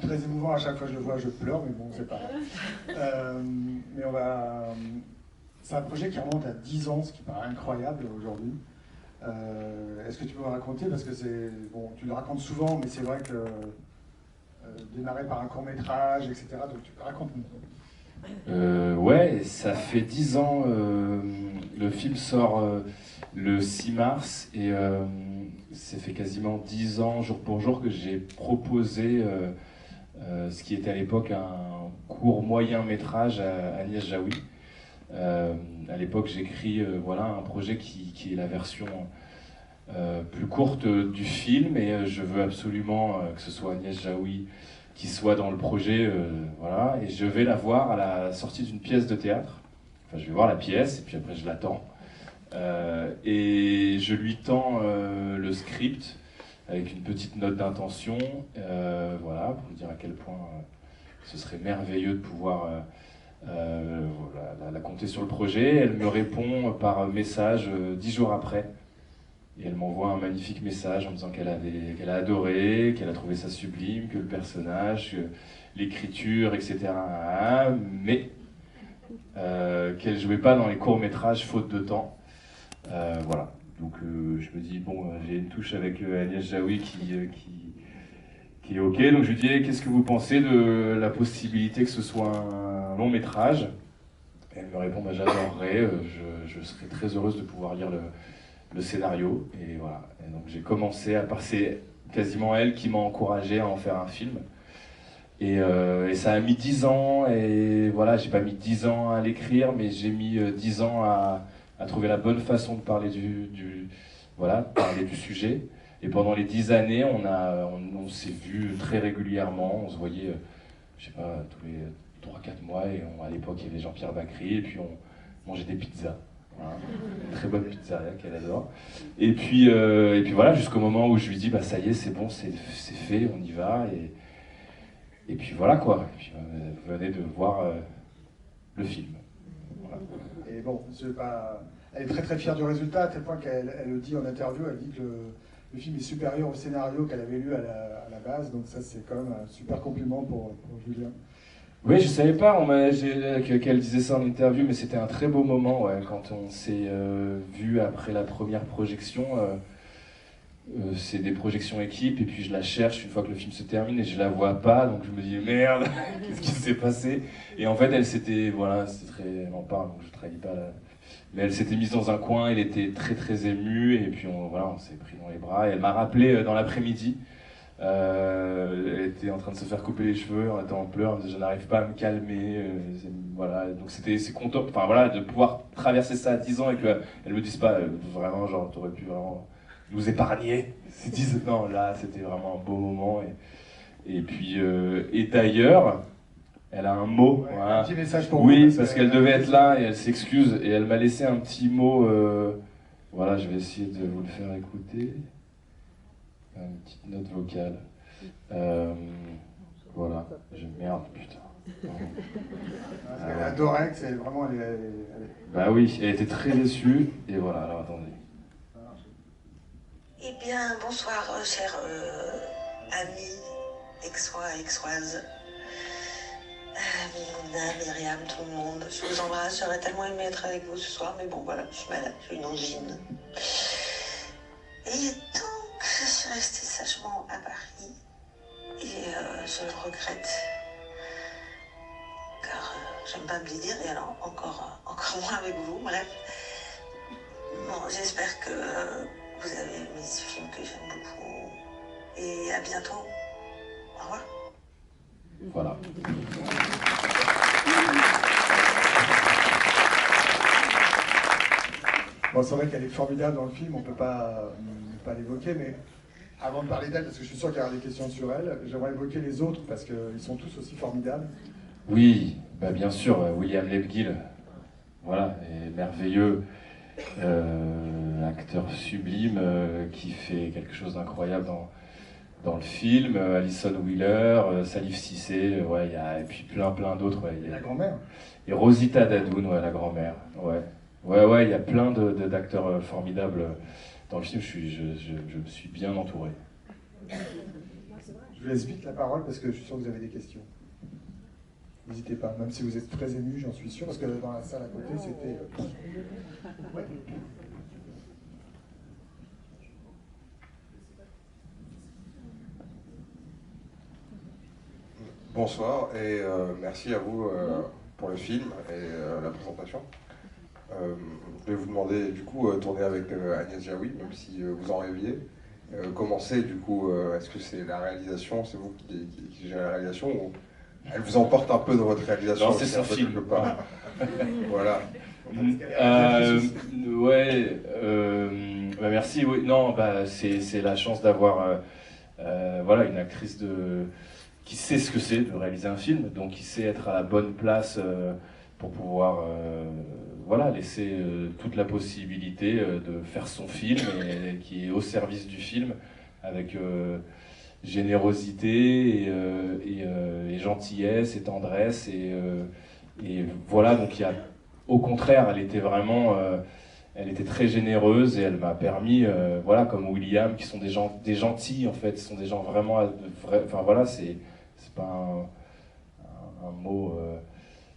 très émouvant, à chaque fois que je le vois, je pleure, mais bon, c'est pas grave. Mais on va... C'est un projet qui remonte à 10 ans, ce qui paraît incroyable aujourd'hui. Est-ce que tu peux me raconter, parce que c'est... Bon, tu le racontes souvent, mais c'est vrai que démarrer par un court-métrage, etc., donc tu racontes-nous. Ouais, ça fait 10 ans, le film sort le 6 mars et ça fait quasiment 10 ans, jour pour jour, que j'ai proposé ce qui était à l'époque un court moyen métrage à Agnès Jaoui. À l'époque, j'écris voilà, un projet qui est la version plus courte du film et je veux absolument que ce soit Agnès Jaoui qui soit dans le projet, voilà, et je vais la voir à la sortie d'une pièce de théâtre. Enfin, je vais voir la pièce, et puis après je l'attends. Et je lui tends le script avec une petite note d'intention, voilà, pour lui dire à quel point ce serait merveilleux de pouvoir voilà, la compter sur le projet. Elle me répond par message 10 jours après. Et elle m'envoie un magnifique message en me disant qu'elle a adoré, qu'elle a trouvé ça sublime, que le personnage, que l'écriture, etc. Mais qu'elle ne jouait pas dans les courts-métrages faute de temps. Voilà. Donc je me dis, bon, j'ai une touche avec Agnès Jaoui qui est OK. Donc je lui dis, qu'est-ce que vous pensez de la possibilité que ce soit un long-métrage? Et elle me répond, bah, j'adorerais, je serais très heureuse de pouvoir lire le scénario, et voilà. Et donc j'ai commencé à passer, quasiment elle qui m'a encouragé à en faire un film. Et ça a mis 10 ans, et voilà, j'ai pas mis 10 ans à l'écrire, mais j'ai mis 10 ans à trouver la bonne façon de parler voilà, parler du sujet. Et pendant les 10 années, on s'est vu très régulièrement, on se voyait, je sais pas, tous les 3-4 mois, et à l'époque il y avait Jean-Pierre Bacry, et puis on mangeait des pizzas. Voilà. Une très bonne pizzeria qu'elle adore. Et puis voilà, jusqu'au moment où je lui dis, bah ça y est, c'est bon, c'est fait, on y va. Et puis voilà quoi. Et puis, vous venez de voir le film. Voilà. Et bon, elle est très très fière du résultat, à tel point qu'elle le dit en interview, elle dit que le film est supérieur au scénario qu'elle avait lu à la base, donc ça c'est quand même un super compliment pour Julien. Oui, je savais pas qu'elle disait ça en interview, mais c'était un très beau moment ouais, quand on s'est vu après la première projection. C'est des projections équipe, et puis je la cherche une fois que le film se termine et je la vois pas, donc je me dis merde, qu'est-ce qui s'est passé? Et en fait, elle s'était, voilà, elle en parle, donc je trahis pas mais elle s'était mise dans un coin, elle était très très émue, et puis voilà, on s'est pris dans les bras, et elle m'a rappelé dans l'après-midi. Elle était en train de se faire couper les cheveux, on était en pleurs, elle me disait, je n'arrive pas à me calmer, voilà, donc c'est content, enfin voilà, de pouvoir traverser ça à 10 ans et qu'elle me dise pas, vraiment, genre, t'aurais pu vraiment nous épargner, ces 10 non, là, c'était vraiment un beau moment, et puis, et d'ailleurs, elle a un mot, Ouais, voilà. un petit message pour oui, vous, parce qu'elle devait être là, et elle s'excuse, et elle m'a laissé un petit mot, voilà, je vais essayer de vous le faire écouter. Une petite note vocale. Voilà. Merde, putain. Elle adorait, que c'est vraiment... Bah oui, elle était très déçue. Et voilà, alors attendez. Eh bien, bonsoir, chers amis, ex-ois, ex-oises. Mona, Myriam, tout le monde. Je vous embrasse. J'aurais tellement aimé être avec vous ce soir, mais bon, voilà, je suis malade, j'ai une angine. Et donc, je suis restée sagement à Paris. Et je le regrette. Car j'aime pas me le dire, et alors encore moins avec vous, bref. Bon, j'espère que vous avez aimé ce film que j'aime beaucoup. Et à bientôt. Au revoir. Voilà. Bon, c'est vrai qu'elle est formidable dans le film, on ne peut pas l'évoquer, mais avant de parler d'elle, parce que je suis sûr qu'il y aura des questions sur elle, j'aimerais évoquer les autres, parce qu'ils sont tous aussi formidables. Oui, bah bien sûr, William Lebguil, voilà, est merveilleux, acteur sublime qui fait quelque chose d'incroyable dans le film, Alison Wheeler, Salif Cissé, ouais, et puis plein d'autres. Ouais, Et la grand-mère. Et Rosita Dadoun, ouais, la grand-mère, ouais. Ouais, il y a plein d'acteurs formidables dans le film, je me suis bien entouré. Je vous laisse vite la parole parce que je suis sûr que vous avez des questions. N'hésitez pas, même si vous êtes très ému, j'en suis sûr, parce que dans la salle à côté, c'était... Ouais. Bonsoir et merci à vous pour le film et la présentation. Je vais vous demander, du coup, tourner avec Agnès Jaoui, même si vous en rêviez. Comment c'est, du coup, est-ce que c'est la réalisation, c'est vous qui gérez la réalisation, ou elle vous emporte un peu dans votre réalisation? Non, c'est son film. Voilà. Ouais, bah merci. Oui, non, bah c'est la chance d'avoir voilà, une actrice qui sait ce que c'est de réaliser un film, donc qui sait être à la bonne place pour pouvoir voilà, laisser toute la possibilité de faire son film et qui est au service du film avec générosité et gentillesse et tendresse et voilà, donc il y a, au contraire, elle était vraiment elle était très généreuse et elle m'a permis, voilà, comme William, qui sont des gentils en fait, sont des gens vraiment, enfin voilà, c'est pas un mot,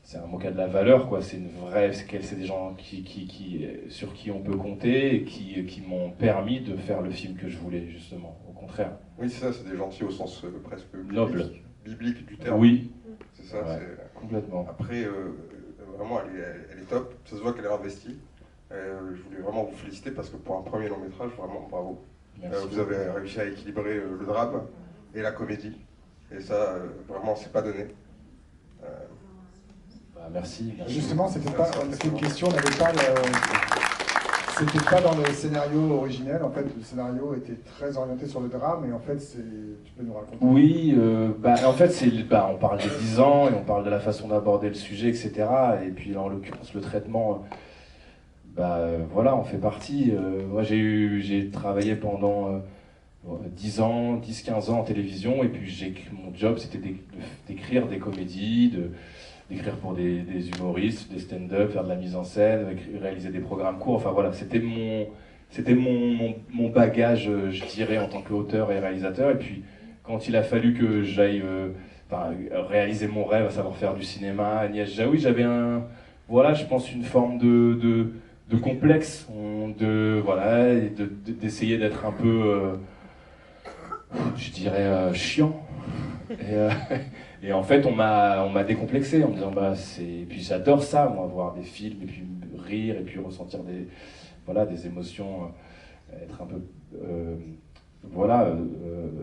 c'est un mot qui a de la valeur, quoi. C'est une vraie, c'est des gens sur qui on peut compter et qui m'ont permis de faire le film que je voulais, justement, au contraire. Oui, c'est ça, c'est des gentils au sens presque noble, biblique du terme. Oui, c'est ça. Ouais, complètement. Après, vraiment, elle est top, ça se voit qu'elle est investie. Je voulais vraiment vous féliciter parce que pour un premier long métrage, vraiment bravo. Vous avez réussi à équilibrer le drame et la comédie. Et ça, vraiment, c'est pas donné. Merci. Justement, c'était pas une question, on n'avait pas c'était pas dans le scénario originel. En fait, le scénario était très orienté sur le drame, et en fait, tu peux nous raconter? Oui, en fait, on parle des 10 ans et on parle de la façon d'aborder le sujet, etc. Et puis, en l'occurrence, le traitement, voilà, on fait partie. Moi, j'ai travaillé pendant 10-15 ans en télévision, et puis mon job, c'était d'écrire des comédies, d'écrire pour des humoristes, des stand-up, faire de la mise en scène, réaliser des programmes courts. Enfin voilà, c'était mon bagage, je dirais, en tant qu'auteur et réalisateur. Et puis, quand il a fallu que j'aille réaliser mon rêve, à savoir faire du cinéma, Agnès Jaoui, j'avais voilà, je pense, une forme de complexe, d'essayer d'être un peu, je dirais, chiant. Et en fait, on m'a décomplexé en me disant, et puis j'adore ça, moi, voir des films, et puis rire, et puis ressentir des émotions, être un peu,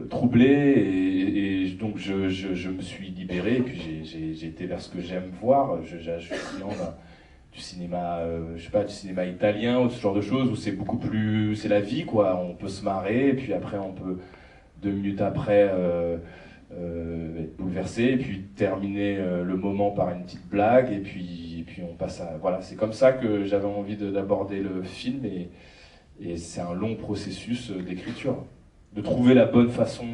troublé, et donc je me suis libéré, et puis j'ai été vers ce que j'aime voir. Je suis client du cinéma, je sais pas, du cinéma italien, ou ce genre de choses, où c'est beaucoup plus, c'est la vie, quoi. On peut se marrer, et puis après, on peut, 2 minutes après, être bouleversé, et puis terminer le moment par une petite blague, et puis on passe à... Voilà, c'est comme ça que j'avais envie d'aborder le film, et c'est un long processus d'écriture. De trouver la bonne façon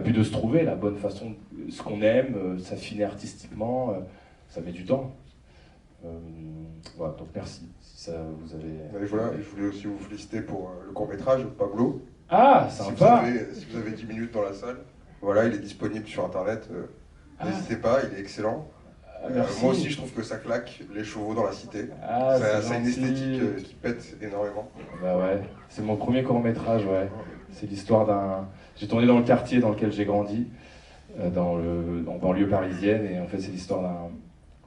puis de se trouver la bonne façon, ce qu'on aime, s'affiner artistiquement, ça met du temps. Voilà, donc merci, si ça vous avez... Et voilà, je voulais aussi vous féliciter pour le court-métrage, Pablo. Ah, sympa! Si vous avez 10 minutes dans la salle, voilà, il est disponible sur Internet. N'hésitez pas, il est excellent. Moi aussi, je trouve que ça claque, les chevaux dans la cité. C'est une esthétique qui pète énormément. Bah ouais, c'est mon premier court-métrage, ouais. C'est l'histoire d'un... J'ai tourné dans le quartier dans lequel j'ai grandi, en banlieue parisienne, et en fait, c'est l'histoire d'un...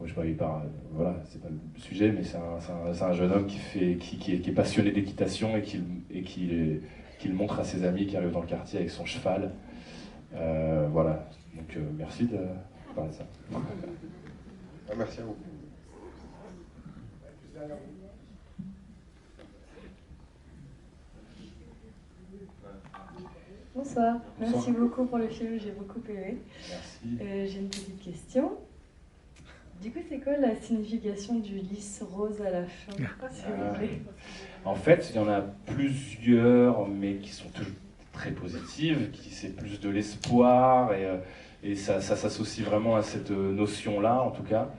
Je sais pas, voilà, c'est pas le sujet, mais c'est un jeune homme qui est passionné d'équitation et qui le montre à ses amis qui arrivent dans le quartier avec son cheval. Voilà, donc merci de parler de ça. Merci à vous. Bonsoir, merci beaucoup pour le film, j'ai beaucoup aimé. Merci. J'ai une petite question. Du coup, c'est quoi la signification du lys rose à la fin, s'il vous plaît? En fait, il y en a plusieurs, mais qui sont toujours très positives, c'est plus de l'espoir, et ça s'associe vraiment à cette notion-là, en tout cas,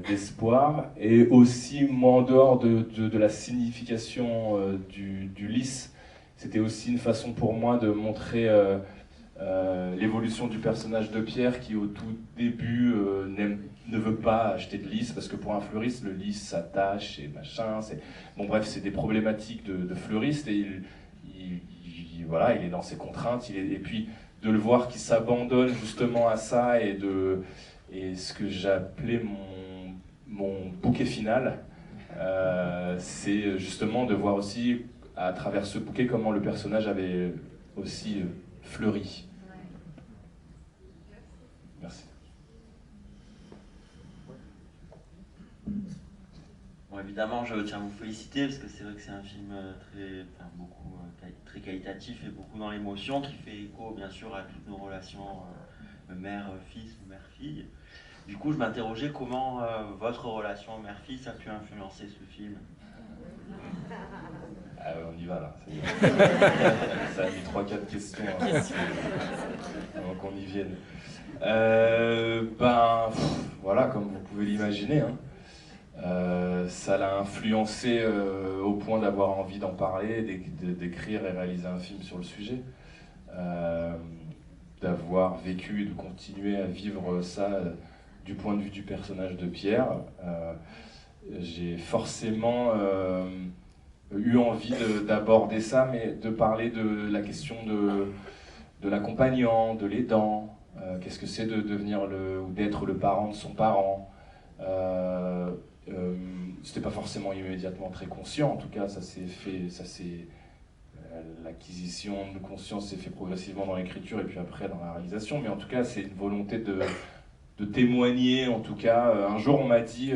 d'espoir. Et aussi, moi, en dehors de la signification du lys, c'était aussi une façon pour moi de montrer l'évolution du personnage de Pierre qui au tout début ne veut pas acheter de lys parce que pour un fleuriste le lys s'attache et machin, bon bref, c'est des problématiques de fleuriste et voilà, il est dans ses contraintes, et puis de le voir qui s'abandonne justement à ça et ce que j'appelais mon bouquet final, c'est justement de voir aussi à travers ce bouquet comment le personnage avait aussi fleuri. Merci. Bon, évidemment, je tiens à vous féliciter parce que c'est vrai que c'est un film très qualitatif et beaucoup dans l'émotion qui fait écho bien sûr à toutes nos relations mère-fils ou mère-fille. Du coup, je m'interrogeais comment votre relation mère-fils a pu influencer ce film. Ah ouais, on y va là. Ça a mis 3-4 questions avant qu'on y vienne. Voilà, comme vous pouvez l'imaginer, hein. Ça l'a influencé au point d'avoir envie d'en parler, d'écrire et réaliser un film sur le sujet, d'avoir vécu et de continuer à vivre ça du point de vue du personnage de Pierre. J'ai forcément eu envie d'aborder ça, mais de parler de la question de l'accompagnant, de l'aidant, qu'est-ce que c'est de devenir ou d'être le parent de son parent. C'était pas forcément immédiatement très conscient, en tout cas ça s'est fait, l'acquisition de conscience s'est fait progressivement dans l'écriture et puis après dans la réalisation, mais en tout cas c'est une volonté de témoigner. En tout cas, un jour on m'a dit,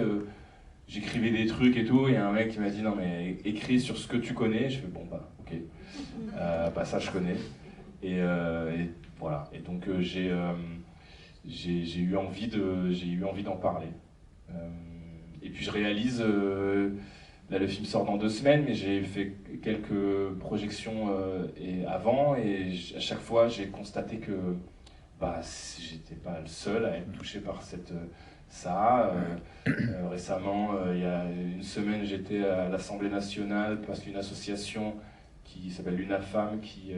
j'écrivais des trucs et tout, et un mec qui m'a dit non mais écris sur ce que tu connais. Je fais bon bah ok, ça je connais, et voilà, et donc j'ai eu envie d'en parler. Et puis je réalise, là le film sort dans 2 semaines, mais j'ai fait quelques projections avant, et à chaque fois j'ai constaté que j'étais pas le seul à être touché par ça. Récemment, il y a une semaine, j'étais à l'Assemblée nationale parce qu'une association qui s'appelle l'UNAFAM qui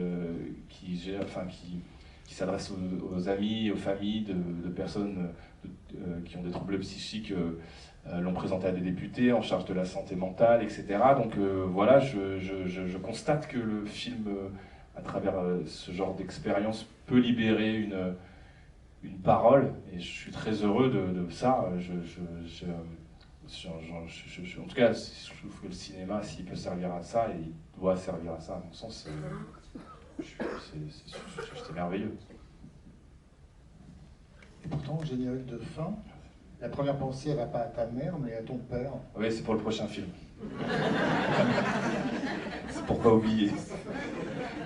s'adresse aux amis et aux familles de personnes qui ont des troubles psychiques, l'ont présenté à des députés en charge de la santé mentale, etc. Donc voilà, je constate que le film, à travers ce genre d'expérience, peut libérer une parole, et je suis très heureux de ça. En tout cas, je trouve que le cinéma, s'il peut servir à ça, et il doit servir à ça, à mon sens, c'est merveilleux. Et pourtant, générique de fin, la première pensée, elle va pas à ta mère, mais à ton père. Oui, c'est pour le prochain film. C'est pour pas oublier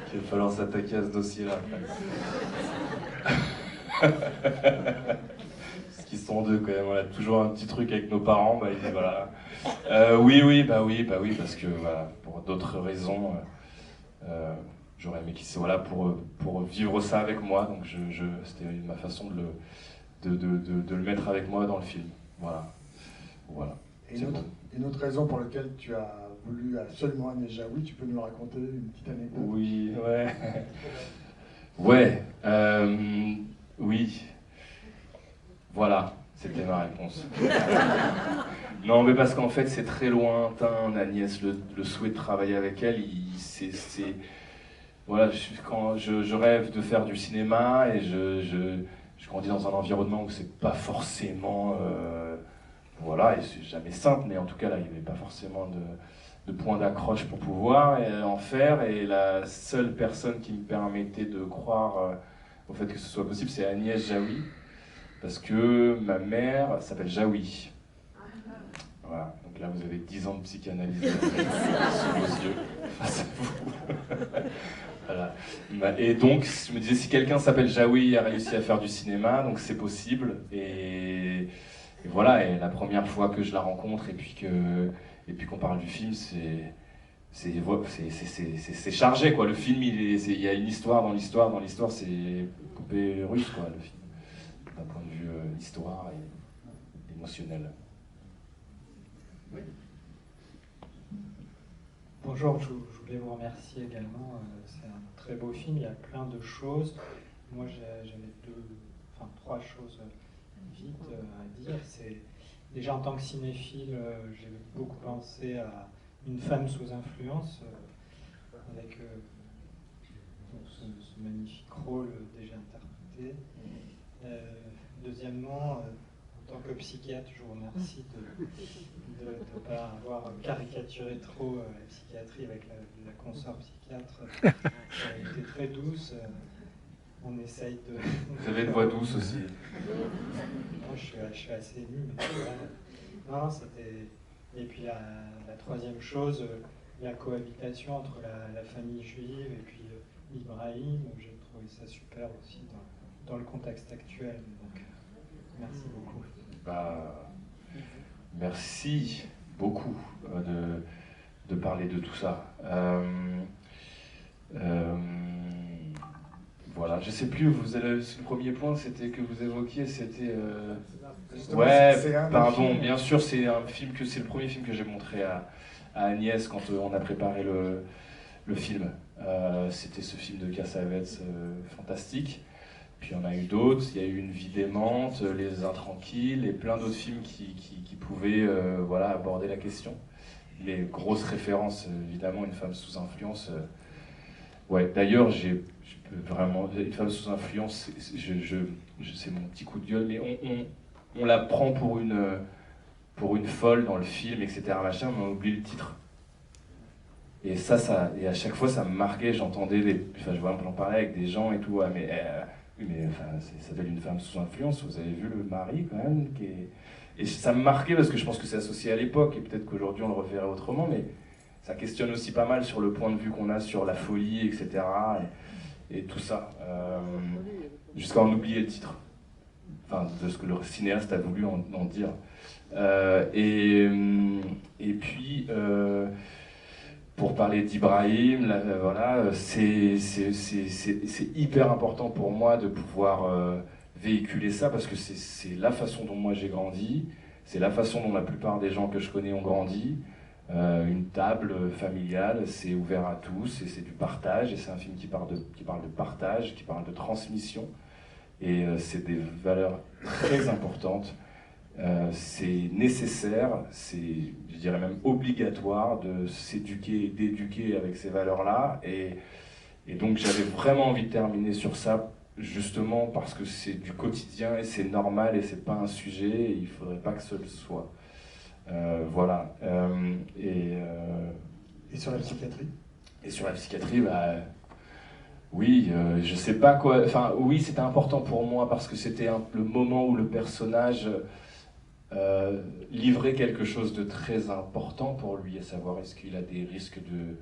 qu'il va falloir s'attaquer à ce dossier-là. Parce qu'ils sont deux quand même, on a toujours un petit truc avec nos parents, il dit voilà. Oui, parce que voilà, pour d'autres raisons, j'aurais aimé qu'ils soient là pour vivre ça avec moi, donc c'était ma façon de le mettre avec moi dans le film. Voilà. Et une autre raison pour laquelle tu as voulu absolument Agnès Jaoui, tu peux nous raconter une petite anecdote? Oui, ouais. Oui. Voilà, c'était ma réponse. Non, mais parce qu'en fait, c'est très lointain, Agnès, le souhait de travailler avec elle, voilà, quand je rêve de faire du cinéma, et je grandis dans un environnement où c'est pas forcément... voilà, et c'est jamais simple, mais en tout cas, là, il n'y avait pas forcément de point d'accroche pour pouvoir en faire, et la seule personne qui me permettait de croire au fait que ce soit possible, c'est Agnès Jaoui, parce que ma mère s'appelle Jaoui. Voilà, donc là vous avez 10 ans de psychanalyse sous vos yeux, face à vous. Voilà. Et donc je me disais, si quelqu'un s'appelle Jaoui et a réussi à faire du cinéma, donc c'est possible, et voilà, et la première fois que je la rencontre et puis qu'on parle du film, c'est chargé quoi. Le film, il y a une histoire dans l'histoire, c'est coupé russe quoi, le film, d'un point de vue histoire et émotionnel. Oui. Bonjour, je voulais vous remercier également. C'est un très beau film, il y a plein de choses. moi j'avais trois choses vite à dire. C'est déjà en tant que cinéphile, j'ai beaucoup pensé à Une femme sous influence, avec ce magnifique rôle déjà interprété. Deuxièmement, en tant que psychiatre, je vous remercie de ne pas avoir caricaturé trop la psychiatrie avec la consoeur psychiatre. Ça a été très douce. On essaye de... Vous avez une voix douce aussi. Moi, je suis assez ému. Mais non, c'était... Et puis la troisième chose, la cohabitation entre la famille juive et puis Ibrahim, j'ai trouvé ça super aussi dans le contexte actuel. Donc, merci beaucoup. Merci beaucoup de parler de tout ça. Voilà, je sais plus, le premier point c'était que vous évoquiez, c'était... Ouais, pardon, bien sûr, c'est le premier film que j'ai montré à Agnès quand on a préparé le film. C'était ce film de Cassavetes fantastique. Puis il y en a eu d'autres, il y a eu Une vie démente, Les Intranquilles et plein d'autres films qui pouvaient voilà, aborder la question. Les grosses références, évidemment, Une femme sous influence. Ouais, d'ailleurs, vraiment, Une femme sous influence, c'est mon petit coup de gueule, mais on la prend pour une folle dans le film, etc. Machin, mais on oublie le titre. Et et à chaque fois, ça me marquait, j'entendais, j'en parlais avec des gens et tout, ouais, mais ça s'appelle Une femme sous influence, vous avez vu le mari quand même Et ça me marquait parce que je pense que c'est associé à l'époque, et peut-être qu'aujourd'hui on le reverrait autrement, mais ça questionne aussi pas mal sur le point de vue qu'on a sur la folie, etc. Et tout ça, jusqu'à en oublier le titre, enfin de ce que le cinéaste a voulu en dire. Et puis, pour parler d'Ibrahim, voilà, c'est hyper important pour moi de pouvoir véhiculer ça, parce que c'est la façon dont moi j'ai grandi, c'est la façon dont la plupart des gens que je connais ont grandi. Une table familiale, c'est ouvert à tous, et c'est du partage, et c'est un film qui parle de partage, qui parle de transmission, et c'est des valeurs très importantes. C'est nécessaire, c'est, je dirais même obligatoire de s'éduquer et d'éduquer avec ces valeurs-là, et donc j'avais vraiment envie de terminer sur ça, justement parce que c'est du quotidien et c'est normal et c'est pas un sujet, et il faudrait pas que ce le soit. Voilà. Et sur la psychiatrie ? Et sur la psychiatrie, oui, je sais pas quoi. Enfin, oui, c'était important pour moi parce que c'était le moment où le personnage livrait quelque chose de très important pour lui, à savoir est-ce qu'il a des risques de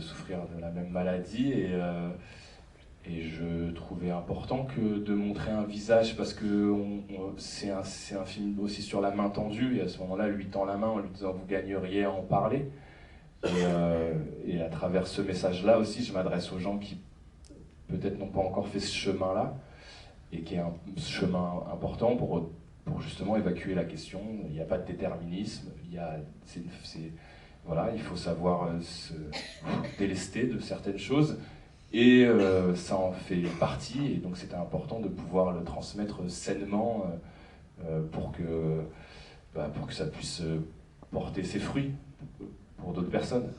souffrir de la même maladie, et je trouvais important de montrer un visage, parce que c'est un film aussi sur la main tendue, et à ce moment-là, lui tend la main en lui disant « vous gagneriez à en parler ». Et à travers ce message-là aussi, je m'adresse aux gens qui peut-être n'ont pas encore fait ce chemin-là, et qui est un chemin important pour justement évacuer la question. Il n'y a pas de déterminisme, voilà, il faut savoir se délester de certaines choses, et ça en fait partie, et donc c'était important de pouvoir le transmettre sainement pour que ça puisse porter ses fruits pour d'autres personnes.